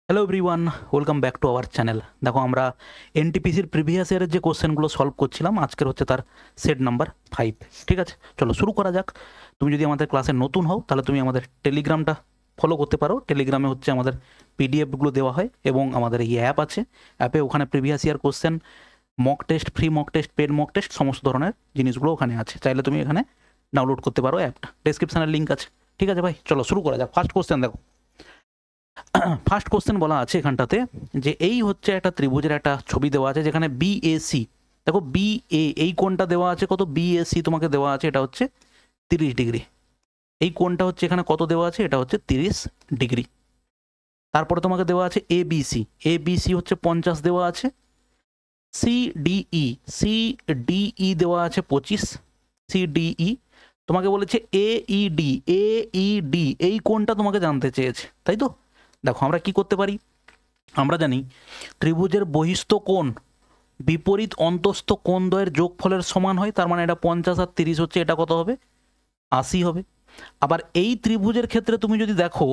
Hello everyone, welcome back to our channel. দেখো আমরা এনটিপিসির previous ইয়ারের যে কোশ্চেনগুলো সলভ করছিলাম, আজকের হচ্ছে তার সেট নাম্বার 5। ঠিক আছে, চলো শুরু করা যাক। তুমি যদি আমাদের ক্লাসে নতুন হও তাহলে তুমি আমাদের টেলিগ্রামটা ফলো করতে পারো। টেলিগ্রামে হচ্ছে আমাদের পিডিএফগুলো দেওয়া হয় এবং আমাদের এই অ্যাপ আছে। অ্যাপে ওখানে previous year question, mock test, free mock test, paid mock test, সমস্ত ধরনের জিনিসগুলো ওখানে আছে। চাইলে তুমি এখানে ডাউনলোড করতে পারো অ্যাপটা, ডেসক্রিপশানের লিঙ্ক আছে। ঠিক আছে ভাই, চলো শুরু করা যাক। ফার্স্ট কোশ্চেন দেখো, ফার্স্ট কোশ্চেন বলা আছে এখানটাতে যে এই হচ্ছে একটা ত্রিভুজের একটা ছবি দেওয়া আছে যেখানে বিএসি, দেখো বিএ এই কোণটা দেওয়া আছে কত, বিএসি তোমাকে দেওয়া আছে এটা হচ্ছে 30 ডিগ্রি। এই কোণটা হচ্ছে এখানে কত দেওয়া আছে, এটা হচ্ছে 30 ডিগ্রি। তারপরে তোমাকে দেওয়া আছে এবিসি, এবিসি হচ্ছে 50 দেওয়া আছে। সিডিই, সিডিই দেওয়া আছে 25, সিডিই। তোমাকে বলেছে এইডি, এইডি এই কোণটা তোমাকে জানতে চেয়েছে, তাই তো। দেখো আমরা কি করতে পারি, আমরা জানি ত্রিভুজের বহিস্থ কোণ বিপরীত অন্তস্থ কোণদ্বয়ের যোগফলের সমান হয়। তার মানে এটা 50 আর 30 হচ্ছে, এটা কত হবে, 80 হবে। আবার এই ত্রিভুজের ক্ষেত্রে তুমি যদি দেখো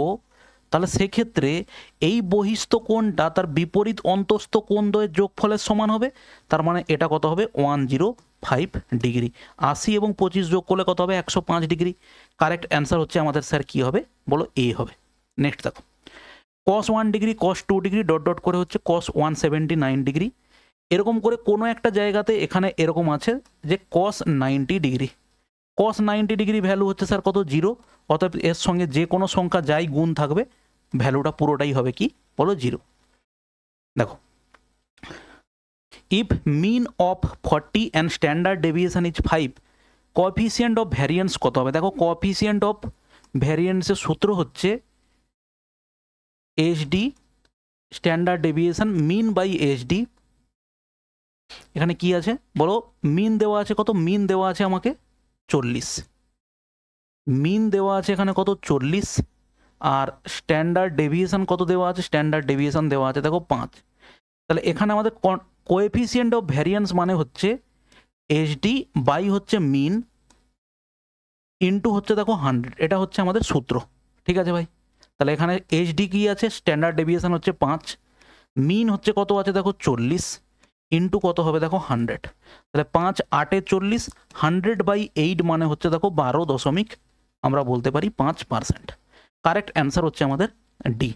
তাহলে সেক্ষেত্রে এই বহিস্থ কোণটা তার বিপরীত অন্তস্থ কোণদ্বয়ের যোগফলের সমান হবে। তার মানে এটা কত হবে, 105 ডিগ্রি। 80 এবং 25 যোগ করলে কত হবে, 105 ডিগ্রি। কারেক্ট অ্যান্সার হচ্ছে আমাদের স্যার কি হবে বলো, এ হবে। নেক্সট দেখো, cos 1 degree, cos 2 degree, dot dot করে হচ্ছে cos 179 ডিগ্রি। এরকম করে কোনো একটা জায়গাতে এখানে এরকম আছে যে cos 90 degree. cos 90 degree value হচ্ছে স্যার কত, 0। অতএব এর সঙ্গে যে কোনো সংখ্যা যাই গুণ থাকবে ভ্যালুটা পুরোটাই হবে কি বলো, 0। দেখো, if mean of 40 and standard deviation is 5, coefficient of variance কত হবে। দেখো কোএফিসিয়েন্ট অফ ভ্যারিয়েন্সের সূত্র হচ্ছে HD, standard deviation mean by HD. এখানে কি আছে বলো, মিন দেওয়া আছে কত, মিন দেওয়া আছে আমাকে 40, মিন দেওয়া আছে এখানে কত 40। আর স্ট্যান্ডার্ড ডেভিয়েশন কত দেওয়া আছে, স্ট্যান্ডার্ড ডেভিয়েশন দেওয়া আছে দেখো 5। তাহলে এখানে আমাদের কোএফিসিয়েন্ট অফ ভ্যারিয়েন্স মানে হচ্ছে এইচডি বাই হচ্ছে মিন ইন্টু হচ্ছে দেখো 100, এটা হচ্ছে আমাদের সূত্র। ঠিক আছে ভাই, তাহলে এখানে এইচডি কি আছে, স্ট্যান্ডার্ড ডেভিয়েশন হচ্ছে 5, মিন হচ্ছে কত আছে দেখো 40, ইন্টু কত হবে দেখো 100। তাহলে 5 8 40, 100/8 মানে হচ্ছে দেখো 12 আমরা বলতে পারি 5%। কারেক্ট অ্যান্সার হচ্ছে আমাদের ডি।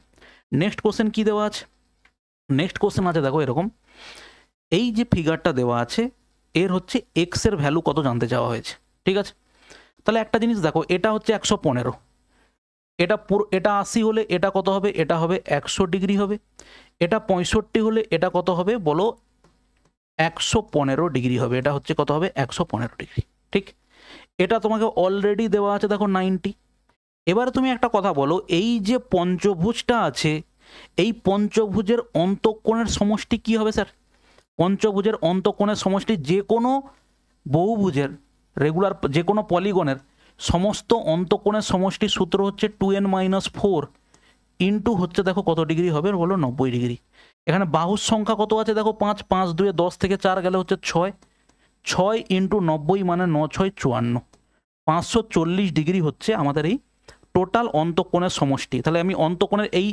নেক্সট কোশ্চেন কি দেওয়া আছে, নেক্সট কোশ্চেন আছে দেখো এরকম, এই যে ফিগারটা দেওয়া আছে এর হচ্ছে এক্স এর ভ্যালু কত জানতে চাওয়া হয়েছে। ঠিক আছে, তাহলে একটা জিনিস দেখো, এটা হচ্ছে 115, এটা পুরো, এটা 80 হলে এটা কত হবে, এটা হবে 100 ডিগ্রি হবে। এটা 65 হলে এটা কত হবে বলো, 115 ডিগ্রি হবে। এটা হচ্ছে কত হবে, 115 ডিগ্রি। ঠিক, এটা তোমাকে অলরেডি দেওয়া আছে দেখো 90। এবার তুমি একটা কথা বলো, এই যে পঞ্চভুজটা আছে এই পঞ্চভুজের অন্তঃকোণের সমষ্টি কি হবে স্যার। পঞ্চভুজের অন্তঃকোণের সমষ্টি যে কোনো বহুভুজের, রেগুলার যে কোনো পলিগনের সমস্ত অন্তঃকোণের সমষ্টি সূত্র হচ্ছে 2n-4 ইন্টু হচ্ছে দেখো কত ডিগ্রি হবে বলো, 90 ডিগ্রি। এখানে বাহুর সংখ্যা কত আছে দেখো 5, 5 2 10 থেকে 4 গেলে হচ্ছে 6, 6 ইন্টু 90 মানে 9 6 54, 540 ডিগ্রি হচ্ছে আমাদের এই টোটাল অন্তঃকোণের সমষ্টি। তাহলে আমি অন্তঃকোণের এই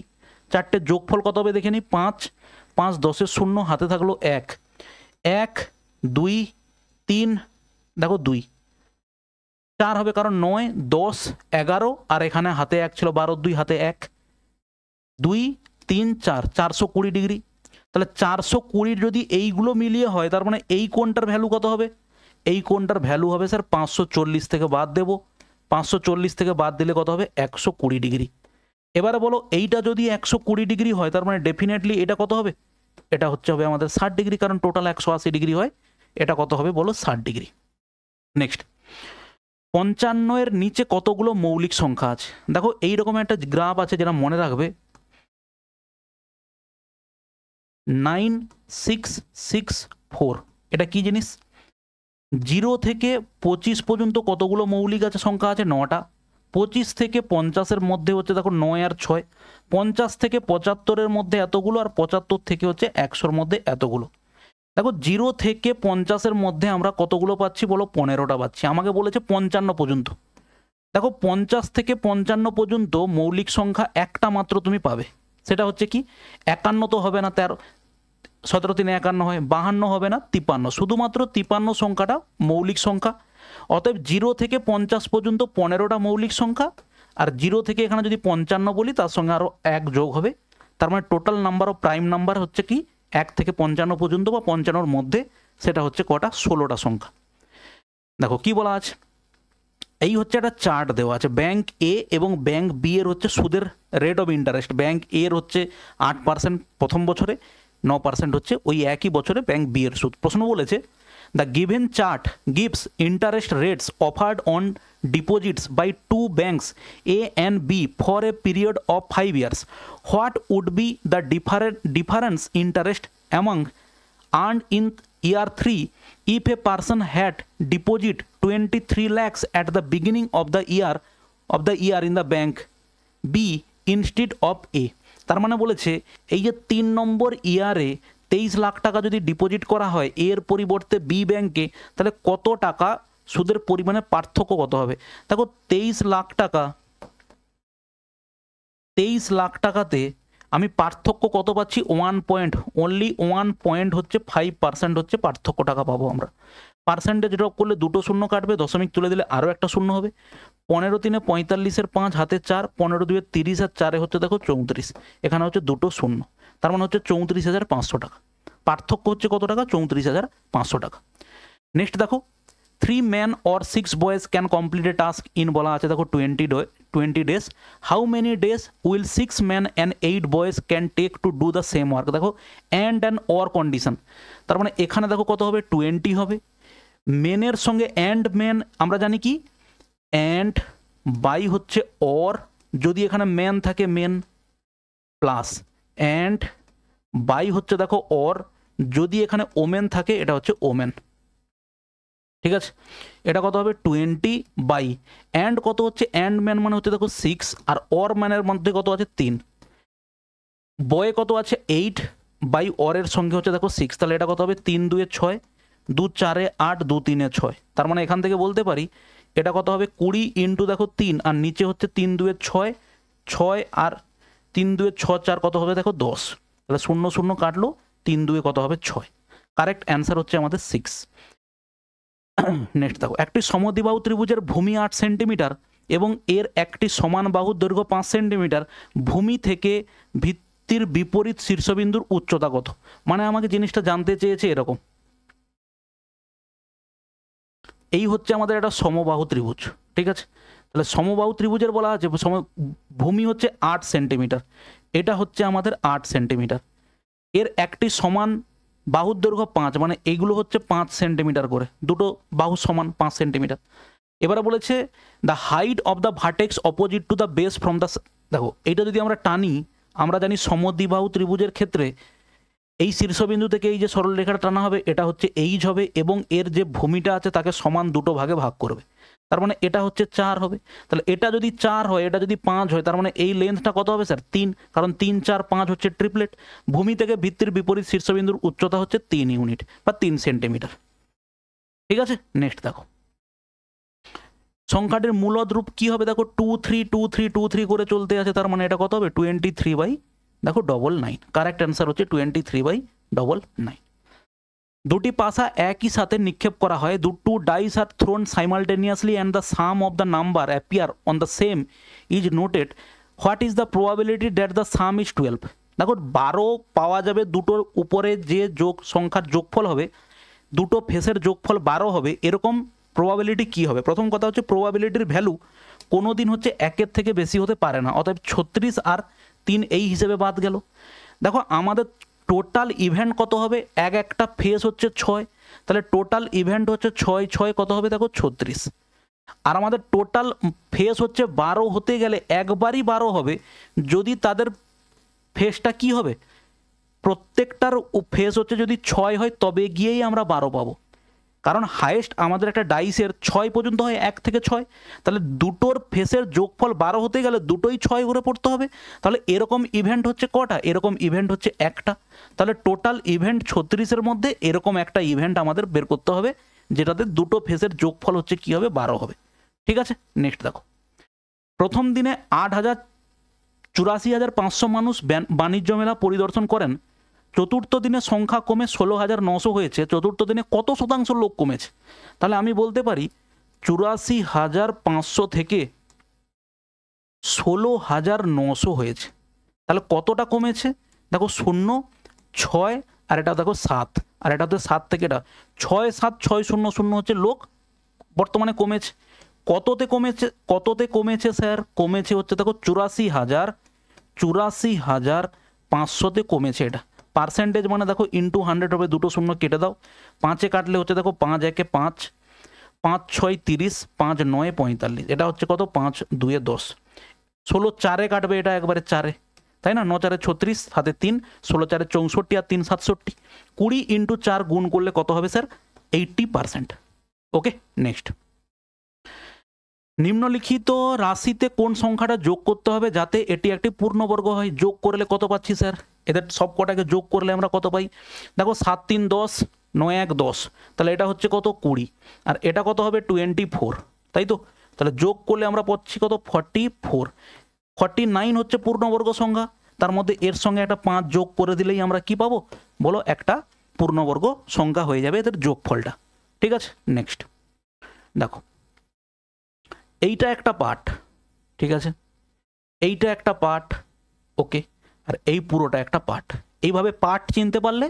চারটে যোগফল কত হবে দেখে নিই, 5 5 10 0, হাতে থাকলো 1 1 2 3, দেখো 2 4 হবে কারণ 9 10 11, আর এখানে হাতে 1 ছিল 12, 2 হাতে 1, 2 3 4, 420 ডিগ্রি। তাহলে 420 যদি এইগুলো মিলিয়ে হয় তার মানে এই কোণটার ভ্যালু কত হবে, এই কোণটার ভ্যালু হবে স্যার 540 থেকে বাদ দেব, 540 থেকে বাদ দিলে কত হবে 120 ডিগ্রি। এবারে বলো এইটা যদি 120 ডিগ্রি হয় তার মানে ডেফিনেটলি এটা কত হবে, এটা হচ্ছে হবে আমাদের 60 ডিগ্রি, কারণ টোটাল 180 ডিগ্রি হয়। এটা কত হবে বলো, 60 ডিগ্রি। নেক্সট, 55 এর নিচে কতগুলো মৌলিক সংখ্যা আছে। দেখো এইরকম একটা গ্রাফ আছে যেটা মনে রাখবে, 9 6 6 4। এটা কি জিনিস, 0 থেকে 25 পর্যন্ত কতগুলো মৌলিক আছে সংখ্যা আছে, 9টা। 25 থেকে 50-এর মধ্যে হচ্ছে দেখো 9 আর 6, 50 থেকে 75-এর মধ্যে এতগুলো, আর 75 থেকে হচ্ছে 100-র মধ্যে এতগুলো। দেখো 0 থেকে 50-এর মধ্যে আমরা কতগুলো পাচ্ছি বলো, 15টা পাচ্ছি। আমাকে বলেছে 55 পর্যন্ত। দেখো 50 থেকে 55 পর্যন্ত মৌলিক সংখ্যা একটা মাত্র তুমি পাবে, সেটা হচ্ছে কি 51 তো হবে না, 17 3 51 হয়, 52 হবে না, 53, শুধুমাত্র 53 সংখ্যাটা মৌলিক সংখ্যা। অতএব 0 থেকে 50 পর্যন্ত 15টা মৌলিক সংখ্যা, আর 0 থেকে এখানে যদি 55 বলি তার সঙ্গে আরও 1 যোগ হবে। তার মানে total number of prime number হচ্ছে কি 1 থেকে 55 পর্যন্ত বা 55-র মধ্যে, সেটা হচ্ছে কটা 16টা সংখ্যা। দেখো কি বলা আছে, এই হচ্ছে একটা চার্ট দেওয়া আছে, ব্যাংক এ এবং ব্যাংক বি এর হচ্ছে সুদের রেট অফ ইন্টারেস্ট। ব্যাংক এর হচ্ছে 8% প্রথম বছরে, 9% হচ্ছে ওই একই বছরে ব্যাংক বি এর সুদ। প্রশ্ন বলেছে the given chart gives interest rates offered on deposits by two banks A and B for a period of 5 years. What would be the difference interest among earned in year 3 if a person had deposit 23 lakhs at the beginning of the year in the bank B instead of A? তার মানে বলেছে এই যে 3 নম্বর ইয়ারে 23 লাখ টাকা যদি deposit করা হয় এর পরিবর্তে বি ব্যাংকে, তাহলে কত টাকা সুদের পরিমাণে পার্থক্য কত হবে। দেখো 23 লাখ টাকাতে আমি পার্থক্য কত পাচ্ছি, 1 পয়েন্ট, অনলি 1 পয়েন্ট হচ্ছে 5% হচ্ছে পার্থক্য টাকা পাবো আমরা। পার্সেন্টেজ ড্রপ করলে দুটো শূন্য কাটবে, দশমিক তুলে দিলে আরও একটা শূন্য হবে। 15 3 45 5 হাতে 4, 15 2 30 আর 4 হচ্ছে দেখো 34, এখানে হচ্ছে দুটো শূন্য, তার মানে হচ্ছে 34,500 টাকা। পার্থক্য হচ্ছে কত টাকা, 34,500 টাকা। নেক্সট দেখো 3 men or 6 boys can complete a task in বলা আছে দেখো 20 days. How many days will 6 men and 8 boys can take to do the same work? দেখো and an or condition, তার মানে এখানে দেখো কত হবে 20 হবে। মেনের সঙ্গে and men আমরা জানি কি and বাই হচ্ছে or, যদি এখানে ম্যান থাকে মেন প্লাস and বাই হচ্ছে দেখো or, যদি এখানে ওমেন থাকে এটা হচ্ছে ওমেন। ঠিক আছে, এটা কত হবে 20 বাই অ্যান্ড কত হচ্ছে অ্যান্ড ম্যান মানে হচ্ছে দেখো 6, আর অর ম্যানের মধ্যে কত আছে 3, বয়ে কত আছে 8 বাই অরের সঙ্গে হচ্ছে দেখো 6, তাহলে এটা কত হবে 3 2 6, 2 4 8, 2 3 6। তার মানে এখান থেকে বলতে পারি এটা কত হবে 20 ইন্টু দেখো 3, আর নিচে হচ্ছে 3 2 6, 6 আর 3 2 6 4 কত হবে দেখো 10, তাহলে 0 0 কাটলো, 3 2 কত হবে 6। কারেক্ট অ্যান্সার হচ্ছে আমাদের 6। নেক্সট দেখো একটি সমদ্বিবাহু ত্রিভুজের ভূমি 8 সেন্টিমিটার এবং এর একটি সমান বাহুর দৈর্ঘ্য 5 সেন্টিমিটার, ভূমি থেকে ভিত্তির বিপরীত শীর্ষবিন্দুর উচ্চতা কত। মানে আমাকে জিনিসটা জানতে চেয়েছে এরকম, এই হচ্ছে আমাদের একটা সমবাহু ত্রিভুজ, ঠিক আছে। তাহলে সমবাহু ত্রিভুজের বলা আছে ভূমি হচ্ছে 8 সেন্টিমিটার, এটা হচ্ছে আমাদের 8 সেন্টিমিটার, এর একটি সমান বাহুর দৈর্ঘ্য 5, মানে এইগুলো হচ্ছে 5 সেন্টিমিটার করে, দুটো বাহু সমান 5 সেন্টিমিটার। এবারে বলেছে the height of the vertex opposite to the base form the, দেখো এইটা যদি আমরা টানি, আমরা জানি সমদ্বিবাহু ত্রিভুজের ক্ষেত্রে এই শীর্ষবিন্দু থেকে এই যে সরল রেখাটা টানা হবে এটা হচ্ছে এইচ হবে, এবং এর যে ভূমিটা আছে তাকে সমান দুটো ভাগে ভাগ করবে, তার মানে এটা হচ্ছে 4 হবে। তাহলে এটা যদি 4 হয়, এটা যদি 5 হয়, তার মানে এই লেন্থটা কত হবে স্যার 3, কারণ 3 4 5 হচ্ছে ট্রিপলেট। ভূমি থেকে ভিত্তির বিপরীত শীর্ষবিন্দুর উচ্চতা হচ্ছে 3 ইউনিট বা 3 সেন্টিমিটার। ঠিক আছে, নেক্সট দেখো সংখ্যাটির মূলদ রূপ কি হবে, দেখো 2 3 2 3 2 3 করে চলতে আছে, তার মানে এটা কত হবে 23 বাই দেখো 99। কারেক্ট অ্যান্সার হচ্ছে 23 বাই 99। দুটি পাশা একই সাথে নিক্ষেপ করা হয়, two dice are thrown simultaneously and the sum of the number appear on the same is noted, what is the probability that the sum is 12? দেখো 12 পাওয়া যাবে, দুটোর উপরে যে যোগ সংখ্যার যোগফল হবে, দুটো ফেসের যোগফল 12 হবে, এরকম প্রবাবিলিটি কি হবে। প্রথম কথা হচ্ছে প্রবাবিলিটির ভ্যালু কোনো দিন হচ্ছে 1-এর থেকে বেশি হতে পারে না, অতএব 36 আর 3 এই হিসেবে বাদ গেল। দেখো আমাদের টোটাল ইভেন্ট কত হবে, একটা ফেস হচ্ছে 6, তাহলে টোটাল ইভেন্ট হচ্ছে 6 6 কত হবে দেখো 36, আর আমাদের টোটাল ফেস হচ্ছে 12 হতে গেলে একবারই 12 হবে, যদি তাদের ফেসটা কি হবে, প্রত্যেকটার ফেস হচ্ছে যদি 6 হয় তবে গিয়েই আমরা 12 পাবো, কারণ হাইয়েস্ট আমাদের একটা ডাইসের 6 পর্যন্ত হয়, 1 থেকে 6, তাহলে দুটোর ফেসের যোগফল 12 হতে গেলে দুটোই 6 করে পড়তে হবে। তাহলে এরকম ইভেন্ট হচ্ছে কটা, এরকম ইভেন্ট হচ্ছে একটা, তাহলে টোটাল ইভেন্ট 36-এর মধ্যে এরকম একটা ইভেন্ট আমাদের বের করতে হবে, যেটাতে দুটো ফেসের যোগফল হচ্ছে কি হবে 12 হবে। ঠিক আছে, নেক্সট দেখো প্রথম দিনে 84,500 মানুষ বাণিজ্য মেলা পরিদর্শন করেন, চতুর্থ দিনে সংখ্যা কমে 16,900 হয়েছে, চতুর্থ দিনে কত শতাংশ লোক কমেছে? তাহলে আমি বলতে পারি 84,500 থেকে 16,900 হয়েছে। তাহলে কতটা কমেছে? দেখো 0, 6 আর এটা দেখো 7, আর এটা হচ্ছে 7 থেকে এটা 6, 7, 6, 0, 0 হচ্ছে লোক বর্তমানে কমেছে। কততে কমেছে? কততে কমেছে স্যার? কমেছে হচ্ছে দেখো 84,500তে কমেছে। এটা পার্সেন্টেজ মানে দেখো ইন্টু 100 হবে, দুটো শূন্য কেটে দাও, 5-এ কাটলে হচ্ছে দেখো 5-1-এ 5, 5-6 30, 5-9 45, এটা হচ্ছে কত? 5-2-এ 10, 16-4-এ কাটবে এটা একবারে 4-এ, তাই না? 9-4-এ 36, 7-এ 3, 16-4-এ 64 আর 3 67, 20 × 4 গুণ করলে কত হবে স্যার? 80%। ওকে, নেক্সট। নিম্নলিখিত রাশিতে কোন সংখ্যাটা যোগ করতে হবে যাতে এটি একটি পূর্ণবর্গ হয়? যোগ করলে কত পাচ্ছি স্যার? এদের সব কটাকে যোগ করলে আমরা কত পাই? দেখো 7 3 10, 9 1 10, তাহলে এটা হচ্ছে কত? 20, আর এটা কত হবে? 24, তাই তো? তাহলে যোগ করলে আমরা পাচ্ছি কত? 44। 49 হচ্ছে পূর্ণবর্গ সংখ্যা, তার মধ্যে এর সঙ্গে একটা 5 যোগ করে দিলেই আমরা কি পাবো বলো? একটা পূর্ণবর্গ সংখ্যা হয়ে যাবে এদের যোগফলটা। ঠিক আছে, নেক্সট দেখো, এইটা একটা পার্ট, ঠিক আছে, এইটা একটা পার্ট, ওকে, আর এই পুরোটা একটা পার্ট। এইভাবে পার্ট চিনতে পারলে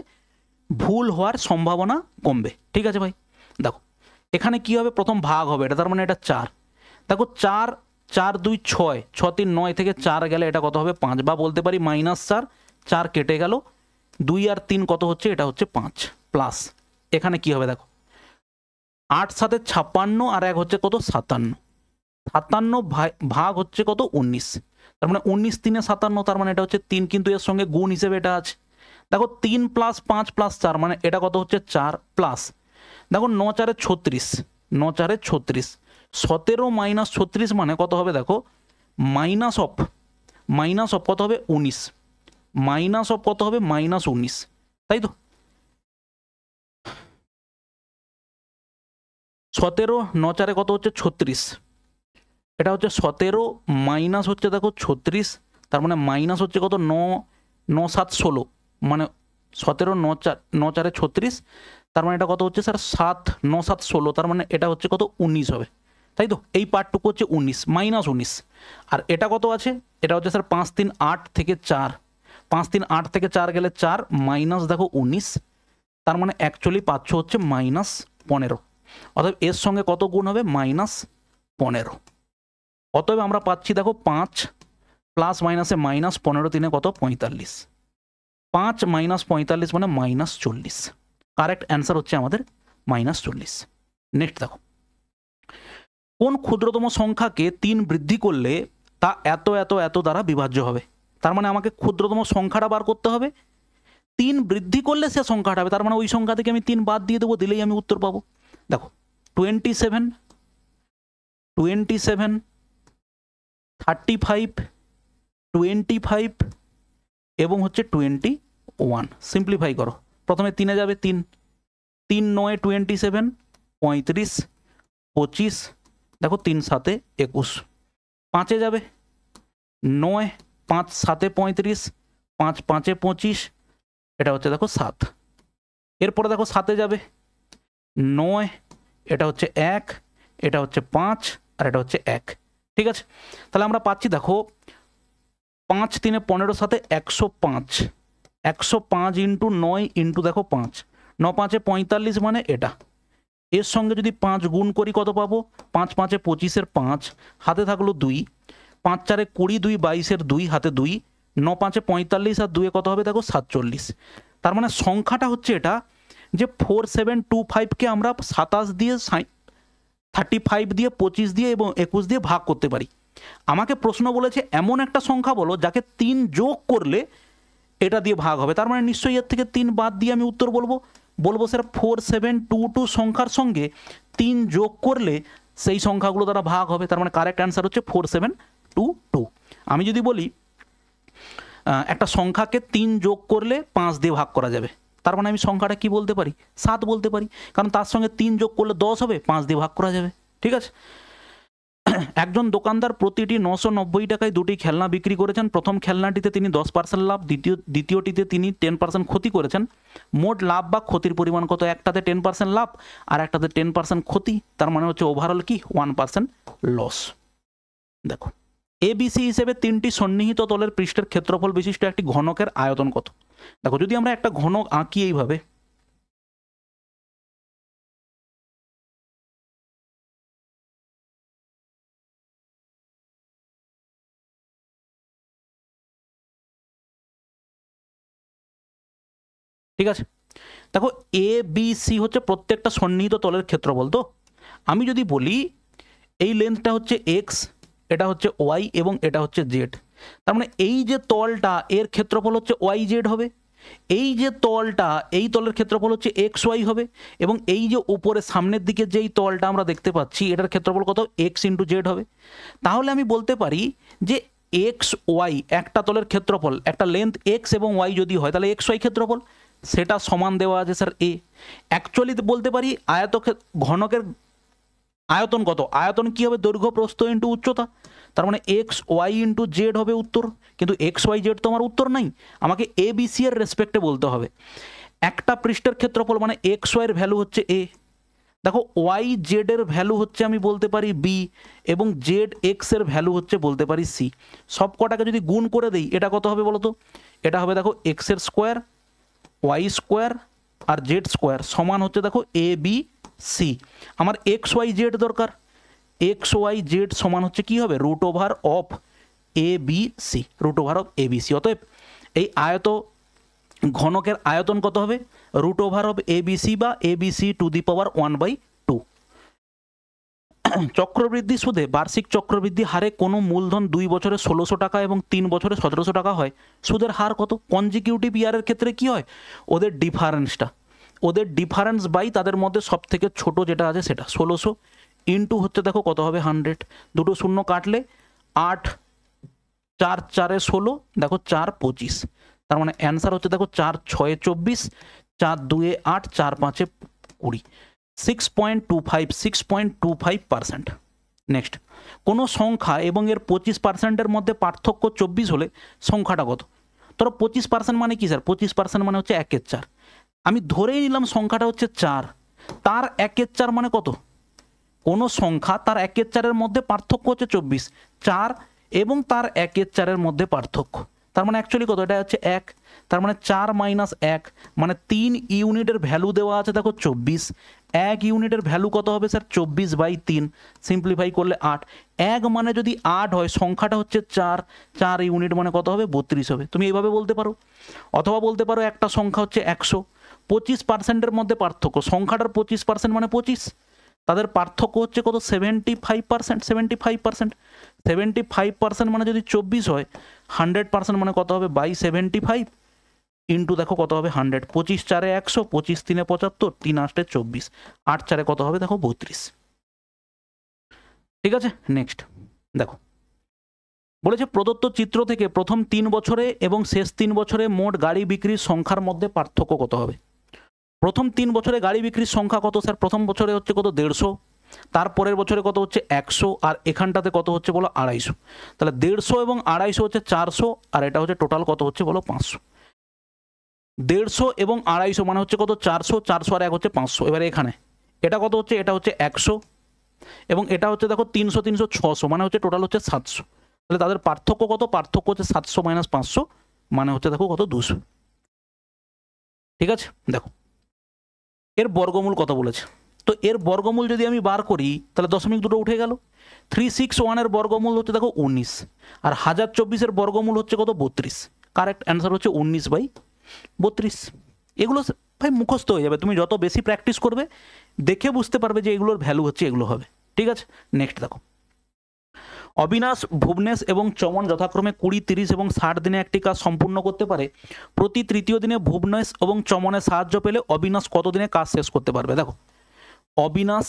ভুল হওয়ার সম্ভাবনা কমবে। ঠিক আছে ভাই, দেখো এখানে কি হবে? প্রথম ভাগ হবে, এটা তার মানে এটা 4। দেখো 4 4 2 6, 6 3 9 থেকে 4 গেলে এটা কত হবে? 5, বা বলতে পারি -4, 4 কেটে গেল, 2 আর 3 কত হচ্ছে? এটা হচ্ছে 5, প্লাস এখানে কি হবে? দেখো 8 7 56 আর 1 হচ্ছে কত? 57, 57 ভাগ হচ্ছে কত? 19, তার মানে 19 3 57, তার মানে এটা হচ্ছে 3, কিন্তু এর সঙ্গে গুণ হিসেবে এটা আছে। দেখো 3 + 5 + 4 মানে এটা কত হচ্ছে? 4, প্লাস দেখো 9 4 36, 9 4 36, 17 - 36 মানে কত হবে? দেখো মাইনাস অফ কত হবে? 19, মাইনাস অফ কত হবে? -19, তাই তো? 17 9 4 কত হচ্ছে? 36, এটা হচ্ছে 17 মাইনাস হচ্ছে দেখো 36, তার মানে মাইনাস হচ্ছে কত? 9 9 7 16, মানে 17 9 4 36, তার মানে এটা কত হচ্ছে স্যার? 7 9 7 16, তার মানে এটা হচ্ছে কত? 19 হবে, তাই তো? এই পার্টটুকু হচ্ছে 19, -19, আর এটা কত আছে? এটা হচ্ছে স্যার 5 3 8 থেকে 4, 5 3 8 থেকে 4 গেলে 4, মাইনাস দেখো 19, তার মানে অ্যাকচুয়ালি পাচ্ছ হচ্ছে -15, অর্থাৎ এর সঙ্গে কত গুণ হবে? -15। অতএব আমরা পাচ্ছি দেখো 5 প্লাস মাইনাসে মাইনাস, 15 3 কত? 45, 5 - 45 মানে -40। কারেক্ট অ্যান্সার হচ্ছে আমাদের -40। নেক্সট দেখো, কোন ক্ষুদ্রতম সংখ্যাকে 3 বৃদ্ধি করলে তা এত এত এত দ্বারা বিভাজ্য হবে? তার মানে আমাকে ক্ষুদ্রতম সংখ্যাটা বার করতে হবে, 3 বৃদ্ধি করলে সে সংখ্যাটা হবে, তার মানে ওই সংখ্যা থেকে আমি 3 বাদ দিয়ে দেবো, দিলেই আমি উত্তর পাবো। দেখো 27 27, 35, 25 এবং হচ্ছে 21। সিম্পলিফাই করো, প্রথমে 3-এ যাবে, 3 3 9 27, 35 25, দেখো 3 7 21, 5-এ যাবে 9, 5 7 35, 5 5 25, এটা হচ্ছে দেখো 7। এরপরে দেখো 7-এ যাবে 9, এটা হচ্ছে 1, এটা হচ্ছে 5 আর এটা হচ্ছে 1। ঠিক আছে, তাহলে আমরা পাচ্ছি দেখো 5 3 15 7 105, 105 ইন্টু 9 ইন্টু দেখো 5, 9 5 45 মানে এটা, এর সঙ্গে যদি 5 গুণ করি কত পাবো? 5 5 25 5, হাতে থাকলো 2, 5 4 20 2 22 2, হাতে 2, 9 5 45 আর 2 কত হবে? দেখো 47। তার মানে সংখ্যাটা হচ্ছে এটা যে 4725কে আমরা 27 দিয়ে 35 দিয়ে 25 দিয়ে এবং 21 দিয়ে ভাগ করতে পারি। আমাকে প্রশ্ন বলেছে এমন একটা সংখ্যা বলো যাকে 3 যোগ করলে এটা দিয়ে ভাগ হবে, তার মানে নিশ্চয়ই এর থেকে 3 বাদ দিয়ে আমি উত্তর বলবো স্যার 4722 সংখ্যার সঙ্গে 3 যোগ করলে সেই সংখ্যাগুলো দ্বারা ভাগ হবে, তার মানে কারেক্ট অ্যান্সার হচ্ছে 4722। আমি যদি বলি একটা সংখ্যাকে 3 যোগ করলে 5 দিয়ে ভাগ করা যাবে, তার মানে আমি সংখ্যাটা কি বলতে পারি? 7 বলতে পারি, কারণ তার সঙ্গে 3 যোগ করলে 10 হবে, 5 দিয়ে ভাগ করা যাবে। ঠিক আছে, একজন দোকানদার প্রতিটি 990 টাকায় দুটি খেলনা বিক্রি করেছেন। প্রথম খেলনাটিতে তিনি 10% লাভ, দ্বিতীয়টিতে তিনি 10% ক্ষতি করেছেন। মোট লাভ বা ক্ষতির পরিমাণ কত? একটাতে 10% লাভ আর একটাতে 10% ক্ষতি, তার মানে হচ্ছে ওভারঅল কি 1% লস। দেখো ABC হিসেবে তিনটি সন্নিহিত তলের পৃষ্ঠের ক্ষেত্রফল বিশিষ্ট একটি ঘনকের আয়তন কত? দেখো যদি আমরা একটা ঘনক আঁকি এইভাবে, ঠিক আছে, দেখো ABC হচ্ছে প্রত্যেকটা সন্নিহিত তলের ক্ষেত্রফল। তো আমি যদি বলি এই লেন্থটা হচ্ছে এক্স, এটা হচ্ছে ওয়াই এবং এটা হচ্ছে জেড, তার মানে এই যে তলটা এর ক্ষেত্রফল হচ্ছে ওয়াই জেড হবে, এই যে তলটা এই তলের ক্ষেত্রফল হচ্ছে এক্স ওয়াই হবে, এবং এই যে উপরে সামনের দিকে যেই তলটা আমরা দেখতে পাচ্ছি এটার ক্ষেত্রফল কত? এক্স ইন্টু জেড হবে। তাহলে আমি বলতে পারি যে এক্স ওয়াই একটা তলের ক্ষেত্রফল, একটা লেন্থ এক্স এবং ওয়াই যদি হয় তাহলে এক্স ওয়াই ক্ষেত্রফল সেটা সমান দেওয়া আছে স্যার এ। অ্যাকচুয়ালি বলতে পারি ঘনকের আয়তন কত? আয়তন কি হবে? দৈর্ঘ্য প্রস্থ ইন্টু উচ্চতা, তার মানে এক্স ওয়াই ইন্টু জেড হবে উত্তর। কিন্তু এক্স ওয়াই জেড তো আমার উত্তর নাই, আমাকে এ বি সি এর রেসপেক্টে বলতে হবে। একটা পৃষ্ঠের ক্ষেত্রফল মানে এক্স ওয়াইয়ের ভ্যালু হচ্ছে এ, দেখো ওয়াই জেড এর ভ্যালু হচ্ছে আমি বলতে পারি বি, এবং জেড এক্স এর ভ্যালু হচ্ছে বলতে পারি সি। সব কটাকে যদি গুণ করে দেই এটা কত হবে বলো তো? এটা হবে দেখো এক্স এর স্কোয়ার, ওয়াই স্কোয়ার আর জেড স্কোয়ার সমান হচ্ছে দেখো এ বি সি। আমার এক্স ওয়াই জেড দরকার, এক্স ওয়াই জেড সমান হচ্ছে কি হবে? Root over of A B C, root over of A B C. অতএব এই ঘনকের আয়তন কত হবে? Root over of A B C বা A B C to the power 1/2। চক্রবৃদ্ধি সুদে বার্ষিক চক্রবৃদ্ধি হারে কোনো মূলধন 2 বছরে 1600 টাকা এবং 3 বছরে 1700 টাকা হয়, সুদের হার কত? কনজিকিউটিভ ইয়ারের ক্ষেত্রে কি হয়? ওদের ডিফারেন্স বাই তাদের মধ্যে সব থেকে ছোট যেটা আছে সেটা 1600 ইন্টু হচ্ছে দেখো কত হবে 100, দুটো শূন্য কাটলে 8, 4 4 16, দেখো 4 25, তার মানে অ্যান্সার হচ্ছে দেখো 4 6 24, 4 2 8, 4 5 20, 6.25%। নেক্সট, কোনো সংখ্যা এবং এর 25%-এর মধ্যে পার্থক্য 24 হলে সংখ্যাটা কত? ধরো 25% মানে কি স্যার? 25% মানে হচ্ছে 1/4। আমি ধরেই নিলাম সংখ্যাটা হচ্ছে 4, তার 1/4 মানে কত? কোনো সংখ্যা তার 1/4-এর মধ্যে পার্থক্য হচ্ছে 24, 4 এবং তার 1/4-এর মধ্যে পার্থক্য, তার মানে অ্যাকচুয়ালি কত? এটা হচ্ছে 1, তার মানে 4 মাইনাস 1 মানে 3 ইউনিটের ভ্যালু দেওয়া আছে দেখো 24, 1 ইউনিটের ভ্যালু কত হবে স্যার? 24/3, সিম্পলিফাই করলে 8, 1 মানে যদি 8 হয় সংখ্যাটা হচ্ছে 4, 4 ইউনিট মানে কত হবে? 32 হবে। তুমি এইভাবে বলতে পারো, অথবা বলতে পারো একটা সংখ্যা হচ্ছে 100, 25%-এর মধ্যে পার্থক্য, সংখ্যাটার 25% মানে 25, তাদের পার্থক্য হচ্ছে কত? 75%, 75% মানে যদি 24 হয়, 100% মানে কত হবে? বাই 75 ইন্টু দেখো কত হবে 100, 25 4 100, 25 3 75, 3 8 24, 8 4 কত হবে? দেখো 32। ঠিক আছে, নেক্সট দেখো বলেছে প্রদত্ত চিত্র থেকে প্রথম 3 বছরে এবং শেষ 3 বছরে মোট গাড়ি বিক্রির সংখ্যার মধ্যে পার্থক্য কত হবে? প্রথম 3 বছরে গাড়ি বিক্রির সংখ্যা কত স্যার? প্রথম বছরে হচ্ছে কত? 150, তারপরের বছরে কত হচ্ছে? 100, আর এখানটাতে কত হচ্ছে বলো? 250। তাহলে 150 এবং 250 হচ্ছে 400, আর এটা হচ্ছে টোটাল কত হচ্ছে বলো? 500। 150 এবং 250 মানে হচ্ছে কত? 400, 400 আর 1 হচ্ছে 500। এবারে এখানে এটা কত হচ্ছে? এটা হচ্ছে 100 এবং এটা হচ্ছে দেখো 300 300 600 মানে হচ্ছে টোটাল হচ্ছে 700। তাহলে তাদের পার্থক্য কত? পার্থক্য হচ্ছে 700 মাইনাস 500 মানে হচ্ছে দেখো কত? 200। ঠিক আছে, দেখো এর বর্গমূল কত বলেছে, তো এর বর্গমূল যদি আমি বার করি তাহলে দশমিক দুটো উঠে গেল। 361-এর বর্গমূল হচ্ছে দেখো 19, আর 1024-এর বর্গমূল হচ্ছে কত? 32। কারেক্ট অ্যান্সার হচ্ছে 19/32। এগুলো ভাই মুখস্থ হয়ে যাবে, তুমি যত বেশি প্র্যাকটিস করবে দেখে বুঝতে পারবে যে এগুলোর ভ্যালু হচ্ছে এগুলো হবে। ঠিক আছে, নেক্সট দেখো অবিনাশ, ভুবনেশ এবং চমন যথাক্রমে 20, 30 এবং 60 দিনে একটি কাজ সম্পূর্ণ করতে পারে। প্রতি তৃতীয় দিনে ভুবনেশ এবং চমনের সাহায্য পেলে অবিনাশ কত দিনে কাজ শেষ করতে পারবে? দেখো অবিনাশ,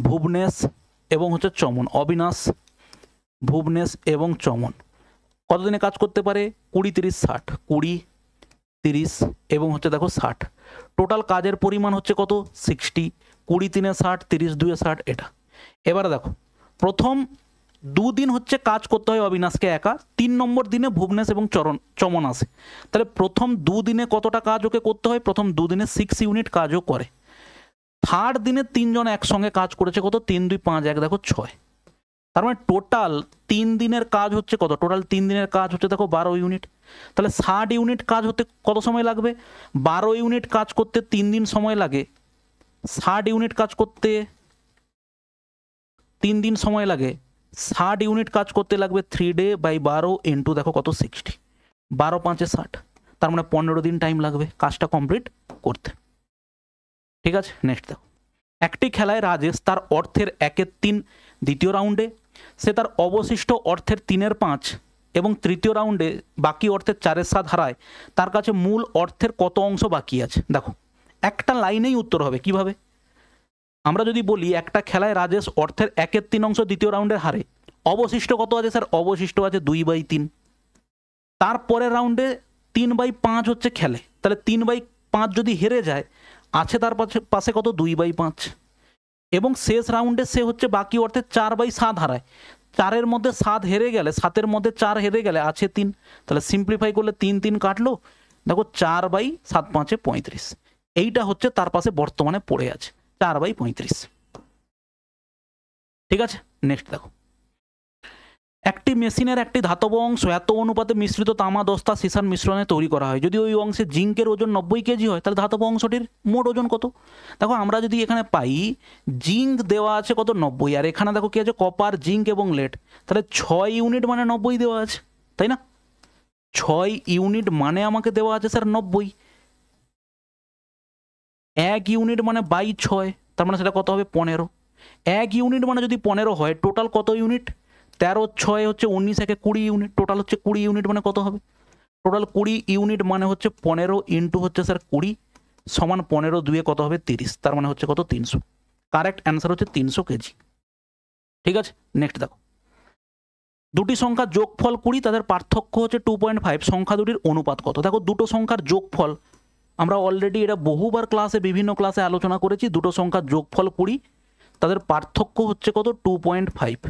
ভুবনেশ এবং হচ্ছে চমন, অবিনাশ, ভুবনেশ এবং চমন কতদিনে কাজ করতে পারে? 20, 30, 60, 20, 30 এবং হচ্ছে দেখো 60, টোটাল কাজের পরিমাণ হচ্ছে কত? 60, 20 3 60, 30 2 60 এটা। এবারে দেখো প্রথম দুদিন হচ্ছে কাজ করতে হয় অবিনাশকে একা, 3 নম্বর দিনে ভুবনেশ এবং চমন আসে। তাহলে প্রথম দুদিনে কতটা কাজ ওকে করতে হয়? প্রথম দুদিনে 6 ইউনিট কাজও করে। থার্ড দিনে 3 জন একসঙ্গে কাজ করেছে, কত? 3 2 5 1 দেখো 6। তার মানে টোটাল 3 দিনের কাজ হচ্ছে কত? টোটাল 3 দিনের কাজ হচ্ছে দেখো 12 ইউনিট। তাহলে 60 ইউনিট কাজ হতে কত সময় লাগবে? 12 ইউনিট কাজ করতে 3 দিন সময় লাগে, 60 ইউনিট কাজ করতে 3 দিন সময় লাগে, 60 ইউনিট কাজ করতে লাগবে 3 ডে বাই 12 ইন্টু দেখো কত 60, 12 5 60, তার মানে 15 দিন টাইম লাগবে কাজটা কমপ্লিট করতে। ঠিক আছে, নেক্সট দেখো। একটি খেলায় রাজেশ তার অর্থের 1/3 দ্বিতীয় রাউন্ডে, সে তার অবশিষ্ট অর্থের 3/5 এবং তৃতীয় রাউন্ডে বাকি অর্থের 4/7 হারায়, তার কাছে মূল অর্থের কত অংশ বাকি আছে? দেখো একটা লাইনেই উত্তর হবে। কিভাবে? আমরা যদি বলি একটা খেলায় রাজেশ অর্থের 1/3 অংশ দ্বিতীয় রাউন্ডে হারে, অবশিষ্ট কত আছে স্যার? অবশিষ্ট আছে 2/3। তারপরের রাউন্ডে 3/5 হচ্ছে খেলে, তাহলে 3/5 যদি হেরে যায় আছে তার পাশে কত? 2/5। এবং শেষ রাউন্ডে সে হচ্ছে বাকি অর্থে 4/7 হারায়, 4-এর মধ্যে 7 হেরে গেলে, 7-এর মধ্যে 4 হেরে গেলে আছে 3, তাহলে সিম্পলিফাই করলে 3 3 কাটলো, দেখো 4/7 5 35। এইটা হচ্ছে তার পাশে বর্তমানে পড়ে আছে 4/35। ঠিক আছে, নেক্সট দেখো। একটি মেশিনের একটি ধাতব অংশ এত অনুপাতে মিশ্রিত তামা দস্তা সীসার মিশ্রণে তৈরি করা হয়, যদি ওই অংশে জিঙ্কের ওজন 90 কেজি হয়, তাহলে ধাতব অংশটির মোট ওজন কত? দেখো আমরা যদি এখানে পাই জিঙ্ক দেওয়া আছে কত? 90, আর এখানে দেখো কি আছে? কপার, জিঙ্ক এবং লেড, তাহলে 6 ইউনিট মানে 90 দেওয়া আছে, তাই না? 6 ইউনিট মানে আমাকে দেওয়া আছে স্যার 90। 1 ইউনিট মানে বাই 6, তার মানে সেটা কত হবে? 15। 1 ইউনিট মানে যদি 15 হয়, টোটাল কত ইউনিট? 13 6 হচ্ছে 19, 1 20 ইউনিট, টোটাল হচ্ছে 20 ইউনিট, মানে কত হবে? টোটাল 20 ইউনিট মানে হচ্ছে 15 ইন্টু হচ্ছে স্যার 20 সমান 15 2 কত হবে? 30, তার মানে হচ্ছে কত? 300। কারেক্ট অ্যান্সার হচ্ছে 300 কেজি। ঠিক আছে, নেক্সট দেখো। দুটি সংখ্যার যোগফল 20, তাদের পার্থক্য হচ্ছে 2.5, সংখ্যা দুটির অনুপাত কত? দেখো দুটো সংখ্যার যোগফল আমরা অলরেডি এটা বহুবার ক্লাসে, বিভিন্ন ক্লাসে আলোচনা করেছি। দুটো সংখ্যার যোগফল 20, তাদের পার্থক্য হচ্ছে কত? 2.5।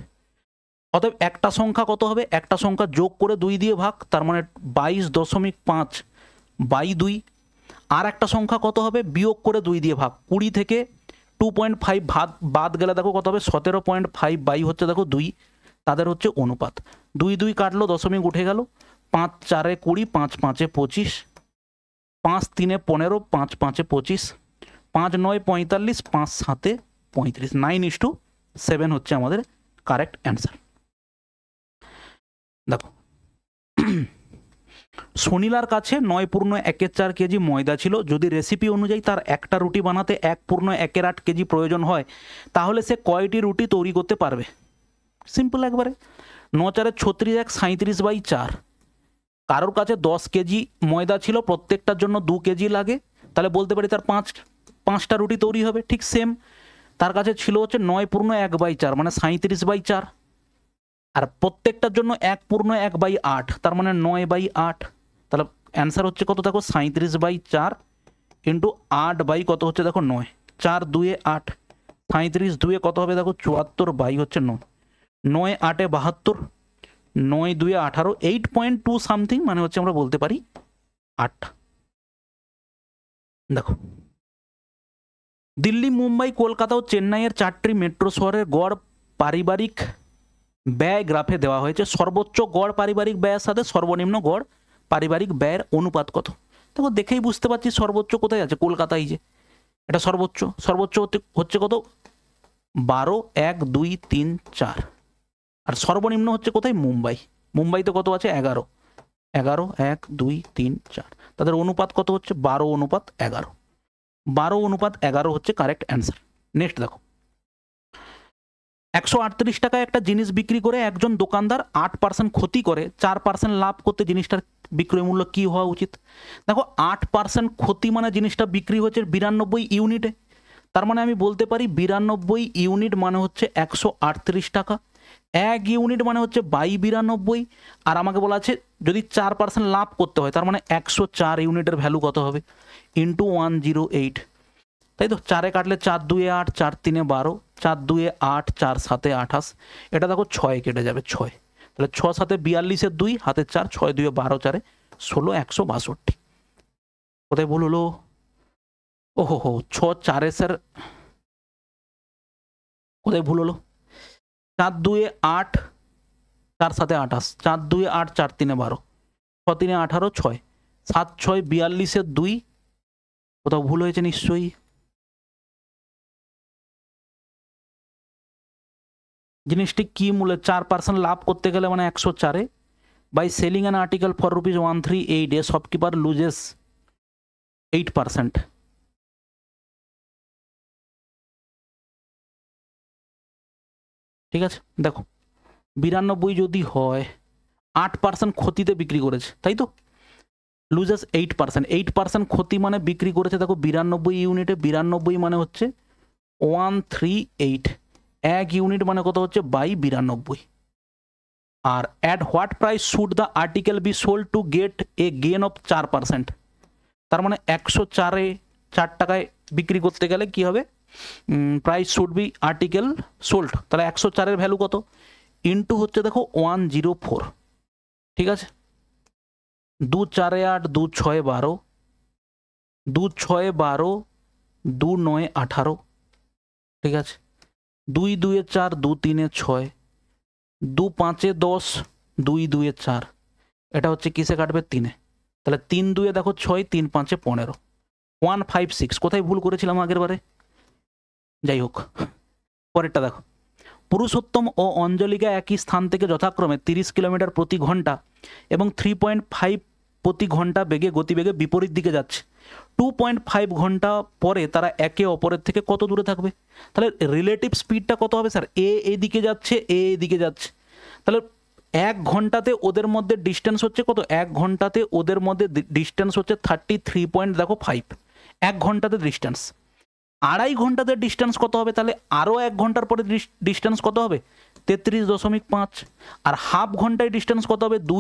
অতএব একটা সংখ্যা কত হবে? একটা সংখ্যা যোগ করে 2 দিয়ে ভাগ, তার মানে 22.5/2। আর একটা সংখ্যা কত হবে? বিয়োগ করে 2 দিয়ে ভাগ, 20 থেকে 2.5 বাদ গেলে দেখো কত হবে? 17.5 হচ্ছে দেখো 2, তাদের হচ্ছে অনুপাত। 2 2 কাটলো, দশমিক উঠে গেল, 5 4 20, 5 5 25, 5 3 15, 5 5 25, 5 9 45, 5 7 35, 9:7 হচ্ছে আমাদের কারেক্ট অ্যান্সার। দেখো সুনীলার কাছে 9.1 কেজি ময়দা ছিল, যদি রেসিপি অনুযায়ী তার একটা রুটি বানাতে 1.1 কেজি প্রয়োজন হয়, তাহলে সে কয়টি রুটি তৈরি করতে পারবে? সিম্পল একবারে, 9 4 36, 1 37/4। কারোর কাছে 10 কেজি ময়দা ছিল, প্রত্যেকটার জন্য 2 কেজি লাগে, তাহলে বলতে পারি তার 5টা রুটি তৈরি হবে। ঠিক সেম, তার কাছে ছিল হচ্ছে 9.1/4 মানে 37/4, আর প্রত্যেকটার জন্য 1.1/8 তার মানে 9/8, তাহলে অ্যান্সার হচ্ছে কত? দেখো 37/4 ইন্টু 8 কত হচ্ছে? দেখো 9, 4 2 8, 37 2 কত হবে? দেখো 74 হচ্ছে 9, 9 8 72, 9 2 18, 8.2 সামথিং, মানে হচ্ছে আমরা বলতে পারি 8। দেখো দিল্লি, মুম্বাই, কলকাতা ও চেন্নাইয়ের 4টি মেট্রো শহরের গড় পারিবারিক ব্যয় গ্রাফে দেওয়া হয়েছে। সর্বোচ্চ গড় পারিবারিক ব্যয়ের সাথে সর্বনিম্ন গড় পারিবারিক ব্যয়ের অনুপাত কত? দেখো দেখেই বুঝতে পারছি সর্বোচ্চ কোথায় আছে? কলকাতায়, যে এটা সর্বোচ্চ। সর্বোচ্চ হচ্ছে কত? 12 1 2 3 4, আর সর্বনিম্ন হচ্ছে কোথায়? মুম্বাই। মুম্বাইতে কত আছে? 11 11 1 2 3 4, তাদের অনুপাত কত হচ্ছে? 12:11, 12:11 হচ্ছে কারেক্ট অ্যান্সার। নেক্সট দেখো, 138 টাকায় একটা জিনিস বিক্রি করে একজন দোকানদার 8% ক্ষতি করে 4% লাভ করতে জিনিসটার বিক্রয় মূল্য কি হওয়া উচিত? দেখো 8% ক্ষতি মানে জিনিসটা বিক্রি হচ্ছে 92 ইউনিটে, তার মানে আমি বলতে পারি 92 ইউনিট মানে হচ্ছে 138 টাকা। 1 ইউনিট মানে হচ্ছে 92, আর আমাকে বলা আছে যদি 4% লাভ করতে হয়, তার মানে 104 ইউনিটের ভ্যালু কত হবে? ইন্টু 108, তাই তো, 4 কাটলে 4 2 8, 4 3 12, 4 2 8, 4 7 28, এটা দেখো 6 কেটে যাবে 6, তাহলে 6 7 42 2, হাতে 4, 6 2 12, 4 16, 162। কোথায় ভুল হলো? ওহো হো, 6 4 স্যার কোথায় ভুল হলো? 4 2 8, 4 7 28, 4 2 8, 4 3 12, 6 3 18, 6 7 6 42 2, কোথাও ভুল হয়েছে নিশ্চয়ই। জিনিসটি কি মূল্যে 4% লাভ করতে গেলে মানে 104-এ, by selling an article for ₹138, a shopkeeper loses 8%। ঠিক আছে, দেখো 92 যদি হয় 8% ক্ষতিতে বিক্রি করেছে, তাই তো, লুজেস 8%, 8% ক্ষতি মানে বিক্রি করেছে দেখো 92 ইউনিটে, 92 মানে হচ্ছে 138, 1 ইউনিট মানে কত হচ্ছে বাই 92। আর at what price should the article be sold to get a gain of 4%, তার মানে 104-এ 4 টাকায় বিক্রি করতে গেলে কি হবে, price should be article sold, তাহলে 104-এর ভ্যালু কত, ইন্টু হচ্ছে দেখো 104। ঠিক আছে, 2 4 8, 2 6 12, 2 6 12, 2 9 18। ঠিক আছে, 2 2 4, 2 3 6, 2 5 10, 2 2 4, এটা হচ্ছে কিসে কাটবে 3-এ, তাহলে 3 2 দেখো 6, 3 5 15, 156। কোথায় ভুল করেছিলাম আগের বারে? যাই হোক, পরেরটা দেখো, পুরুষোত্তম ও অঞ্জলিকা একই স্থান থেকে যথাক্রমে 30 কিলোমিটার প্রতি ঘন্টা এবং 3.5 প্রতি ঘন্টা বেগে গতিবেগে বিপরীত দিকে যাচ্ছে। 2.5 ঘন্টা পরে তারা একে অপরের থেকে কত দূরে থাকবে? তাহলে রিলেটিভ স্পিডটা কত হবে স্যার? এ এদিকে যাচ্ছে, এ এদিকে যাচ্ছে, তাহলে 1 ঘন্টাতে ওদের মধ্যে ডিস্টেন্স হচ্ছে কত? 1 ঘন্টাতে ওদের মধ্যে ডিস্টেন্স হচ্ছে 33.5, 1 ঘন্টাতে ডিস্টেন্স। 2.5 ঘন্টাতে ডিস্টেন্স কত হবে? তাহলে আরও 1 ঘন্টার পরে ডিস্টেন্স কত হবে? 33.5। আর হাফ ঘন্টায় ডিস্টেন্স কত হবে? 2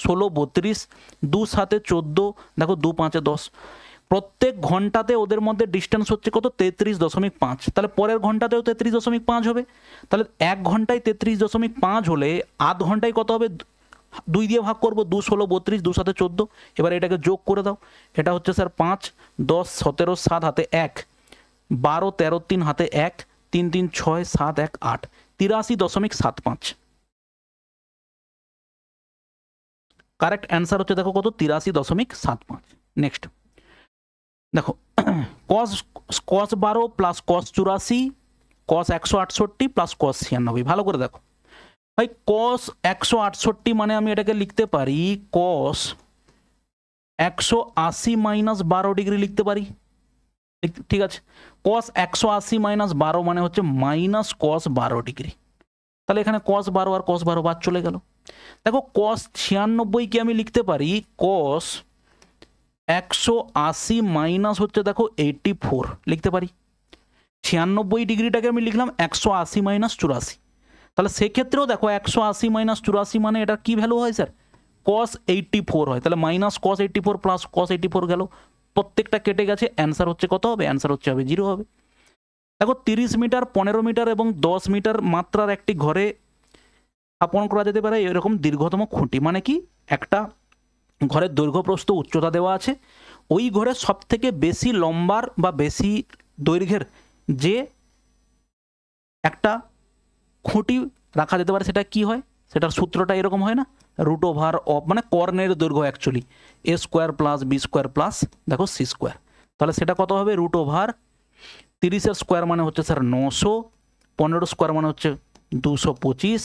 16 32, 2 7 14, দেখো 2 5 10, প্রত্যেক ঘন্টাতে ওদের মধ্যে ডিস্টেন্স হচ্ছে কত? 33.5। তাহলে পরের ঘন্টাতেও 33.5 হবে, তাহলে 1 ঘন্টায় 33.5 হলে আধ ঘন্টায় কত হবে? 2 দিয়ে ভাগ করবো, 2 16 32, 2 7 14, এবার এটাকে যোগ করে দাও, এটা হচ্ছে স্যার 5 10 17 7 হাতে 1, 12 13 3 হাতে 1, 3 3 6 7 1 8, 83.75। কারেক্ট অ্যান্সার হচ্ছে দেখো কত? 83.75। নেক্সট দেখো, কস 12 প্লাস কস 84, কস 168 প্লাস কস 96। ভালো করে দেখো ভাই, কস 168 মানে আমি এটাকে লিখতে পারি কস 180 মাইনাস 12 ডিগ্রি লিখতে পারি। ঠিক আছে, কস 180 মাইনাস 12 মানে হচ্ছে মাইনাস কস 12 ডিগ্রি, তাহলে এখানে কস 12 আর কস 12 বাদ চলে গেল। দেখো কস 96 আমি লিখতে পারি কস 180 মাইনাস হচ্ছে দেখো 84 লিখতে পারি। 96 ডিগ্রিটাকে আমি লিখলাম 180 মাইনাস 84, তাহলে সেক্ষেত্রেও দেখো 180 মাইনাস 84 মানে এটা কি ভ্যালু হয় স্যার? কস 84 হয়, তাহলে মাইনাস কস 84 প্লাস কস 84 গেল, প্রত্যেকটা কেটে গেছে, অ্যান্সার হচ্ছে কত হবে? অ্যান্সার হচ্ছে হবে 0 হবে। দেখো 30 মিটার 15 মিটার এবং 10 মিটার মাত্রার একটি ঘরে স্থাপন করা যেতে পারে এরকম দীর্ঘতম খুঁটি, মানে কি একটা ঘরের দৈর্ঘ্য প্রস্থ উচ্চতা দেওয়া আছে, ওই ঘরে সব থেকে বেশি লম্বার বা বেশি দৈর্ঘ্যের যে একটা খুঁটি রাখা যেতে পারে সেটা কি হয়? সেটার সূত্রটা এরকম হয় না, রুট ওভার অফ, মানে কর্ণের দৈর্ঘ্য actually a square plus b square plus দেখো সি স্কোয়ার, তাহলে সেটা কত হবে? রুট ওভার 30-এর স্কোয়ার মানে হচ্ছে স্যার 900, 15 স্কোয়ার মানে হচ্ছে 225,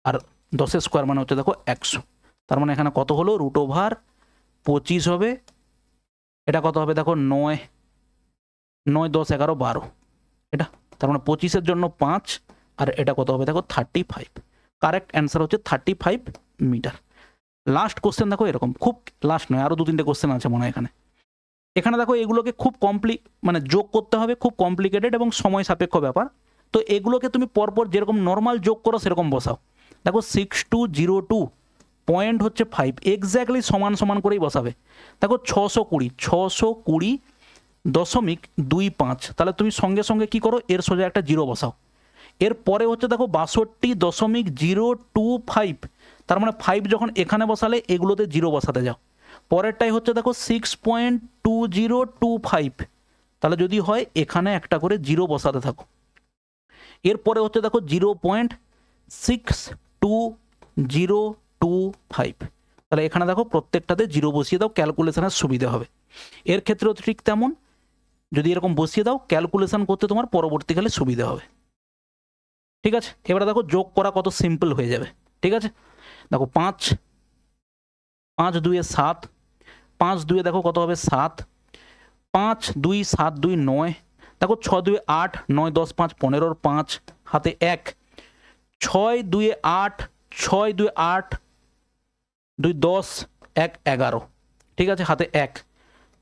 আর 10-এর স্কোয়ার মানে হচ্ছে দেখো 100, তার মানে এখানে কত হলো? রুট ওভার 25 হবে, এটা কত হবে দেখো 9 9 10 11 12, এটা তার মানে 25-এর জন্য 5, আর এটা কত হবে দেখো 35। কারেক্ট অ্যান্সার হচ্ছে 35 মিটার। লাস্ট কোশ্চেন দেখো এরকম, খুব লাস্ট নয়, আরও 2-3টে কোশ্চেন আছে মনে হয় এখানে। এখানে দেখো এগুলোকে খুব মানে যোগ করতে হবে, খুব কমপ্লিকেটেড এবং সময় সাপেক্ষ ব্যাপার, তো এগুলোকে তুমি পরপর যেরকম নর্মাল যোগ করো সেরকম বসাও। দেখো 6202 পয়েন্ট হচ্ছে 5, এক্স্যাক্টলি সমান সমান করেই বসাবে। দেখো 620 0.25, তাহলে তুমি সঙ্গে সঙ্গে কি করো, এর সোজা একটা জিরো বসাও। এরপরে হচ্ছে দেখো 62.025, তার মানে 5 যখন এখানে বসালে এগুলোতে জিরো বসাতে যাও। পরেরটাই হচ্ছে দেখো 6.2025, তাহলে যদি হয় এখানে একটা করে জিরো বসাতে থাকো। এরপরে হচ্ছে দেখো 0.62025, তাহলে এখানে দেখো প্রত্যেকটাতে জিরো বসিয়ে দাও, ক্যালকুলেশনের সুবিধা হবে। এর ক্ষেত্রেও ঠিক তেমন, যদি এরকম বসিয়ে দাও ক্যালকুলেশন করতে তোমার পরবর্তীকালে সুবিধা হবে। ঠিক আছে, এবারে দেখো যোগ করা কত সিম্পল হয়ে যাবে। ঠিক আছে, দেখো 5 2 7, 5 2 দেখো কত হবে 7, 5 2 7 2 9, দেখো 6 2 8, 9 10 5 15, 5 হাতে 1, 6 2 8, 6 2 8, 2 10, 1 11, ঠিক আছে, হাতে 1,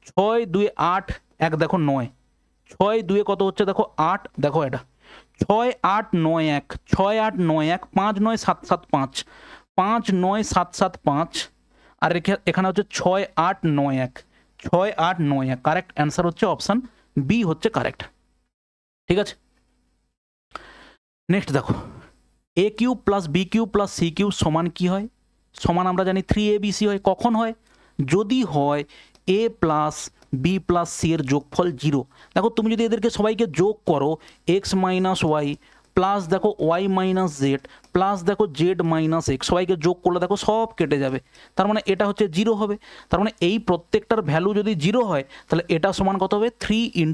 6 2 8, 1 দেখো 9, 6 2 কত হচ্ছে দেখো 8, দেখো এটা 6 8 9 1, 6 8 9 1, 5 9 7 7 5, 5 9 7 7 5, আর এখানে হচ্ছে 6 8 9 1, 6 8 9 1, কারেক্ট অ্যান্সার হচ্ছে অপশান বি হচ্ছে কারেক্ট। ঠিক আছে, নেক্সট দেখো a cube plus b cube plus c cube সমান কি হয়? সমান আমরা জানি 3abc হয়। কখন হয়? যদি হয় এ প্লাস বি প্লাস সি এর যোগফল 0। দেখো তুমি যদি এদেরকে সবাইকে যোগ করো, এক্স মাইনাস ওয়াই প্লাস দেখো ওয়াই মাইনাস জেড প্লাস দেখো জেড মাইনাস এক্স, সবাইকে যোগ করলে দেখো সব কেটে যাবে, তার মানে এটা হচ্ছে 0 হবে। তার মানে এই প্রত্যেকটার ভ্যালু যদি 0 হয় তাহলে এটা সমান কত হবে 3 ×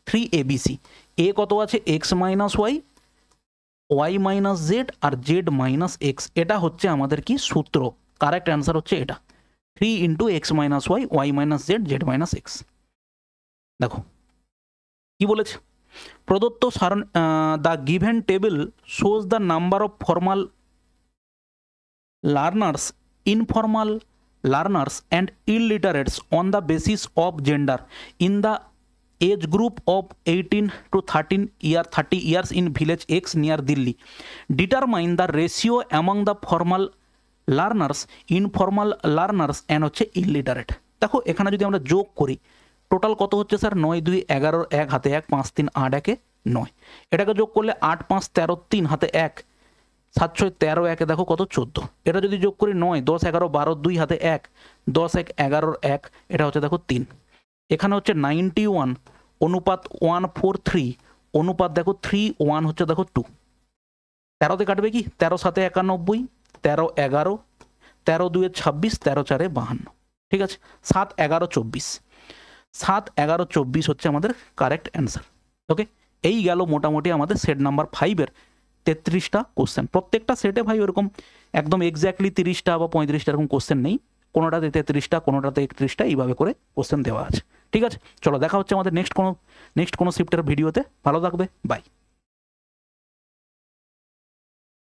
3abc। এ কত আছে x minus y, y minus z আর জেড মাইনাস এক্স, এটা হচ্ছে আমাদের কি সূত্র। কারেক্ট অ্যান্সার হচ্ছে এটা 3 × x minus y, y minus z, z minus x. দেখো কি বলেছে, প্রদত্ত সারণ the given table shows the number of formal learners, informal learners and illiterates on the basis of gender in the age group of 18 to 30 years in village X near Delhi. Determine the ratio among the formal learners, informal learners and হচ্ছে illiterate. দেখো এখানে যদি আমরা যোগ করি total কত হচ্ছে sir 9 2 11, 1 হাতে 1, 5 3 8 1 9, এটাকে যোগ করলে 8 5 13, 3 হাতে 1, 7 6 13, 1 দেখো কত 14, এটা যদি যোগ করি 9 10 11 12, 2 হাতে 1, 10 1 11 1, এটা হচ্ছে দেখো 3। এখানে হচ্ছে 91 অনুপাত 143 অনুপাত দেখো 3 1 হচ্ছে দেখো 2, 13তে কাটবে কি 13 7 91, 13 11, 13 2 26, 13 4 52, ঠিক আছে, 7 11 24, 7 11 24 হচ্ছে আমাদের কারেক্ট অ্যান্সার। ওকে, এই গেল মোটামুটি আমাদের সেট নাম্বার 5-এর 33টা কোশ্চেন। প্রত্যেকটা সেটে ভাই ওরকম একদম এক্স্যাক্টলি 30টা বা 35টা এরকম কোশ্চেন নেই, কোনোটাতে 33টা, কোনোটাতে 31টা, এইভাবে করে কোশ্চেন দেওয়া আছে। ঠিক আছে, চলো দেখা হচ্ছে আমাদের নেক্সট কোনো শিফটের ভিডিওতে। ভালো থাকবে, বাই।